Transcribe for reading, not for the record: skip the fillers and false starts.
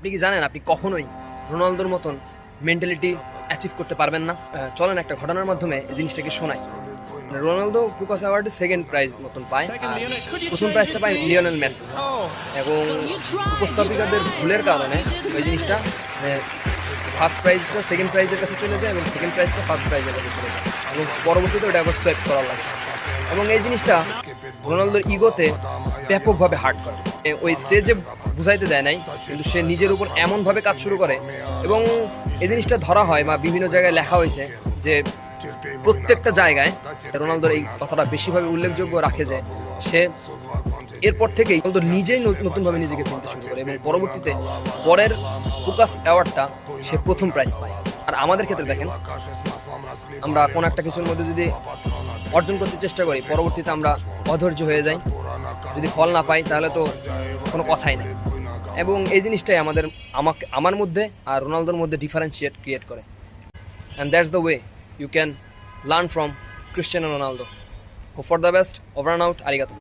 আপনি কি জানেন আপনি কখনোই রোনালদোর মতন মেন্টালিটি অ্যাচিভ করতে পারবেন না? চলেন একটা ঘটনার মাধ্যমে এই জিনিসটাকে শোনাই। রোনালদো পুকাস অ্যাওয়ার্ডে সেকেন্ড প্রাইজ মতন পায়, আর প্রথম প্রাইজটা পায় লিওনেল মেসি। এবং উপস্থাপিকাদের ভুলের কারণে ওই জিনিসটা ফার্স্ট প্রাইজটা সেকেন্ড প্রাইজের কাছে চলে যায় এবং সেকেন্ড প্রাইজটা ফার্স্ট প্রাইজের কাছে চলে যায় এবং পরবর্তীতে ওটা আবার সোয়াইপ করা লাগে। এবং এই জিনিসটা রোনালদোর ইগোতে ব্যাপকভাবে হার্ট করে। ওই স্টেজে বুঝাইতে দেয় নাই, কিন্তু সে নিজের উপর এমনভাবে কাজ শুরু করে। এবং এই জিনিসটা ধরা হয় বা বিভিন্ন জায়গায় লেখা হয়েছে যে প্রত্যেকটা জায়গায় রোনালদোর এই কথাটা বেশিভাবে উল্লেখযোগ্য রাখে যে সে এরপর থেকেই রোনালদো নিজেই নতুনভাবে নিজেকে চিনতে শুরু করে এবং পরবর্তীতে পরের পুকাস অ্যাওয়ার্ডটা সে প্রথম প্রাইজ পায়। আর আমাদের ক্ষেত্রে দেখেন, আমরা কোনো একটা কিছুর মধ্যে যদি অর্জন করতে চেষ্টা করি, পরবর্তীতে আমরা অধৈর্য হয়ে যাই, যদি ফল না পাই তাহলে তো কোনো কথাই নেই। এবং এই জিনিসটাই আমার মধ্যে আর রোনালদোর মধ্যে ডিফারেন্সিয়েট ক্রিয়েট করে। And that's the way you can learn from Cristiano Ronaldo. Hope for the best, over and out, আরিগাতো।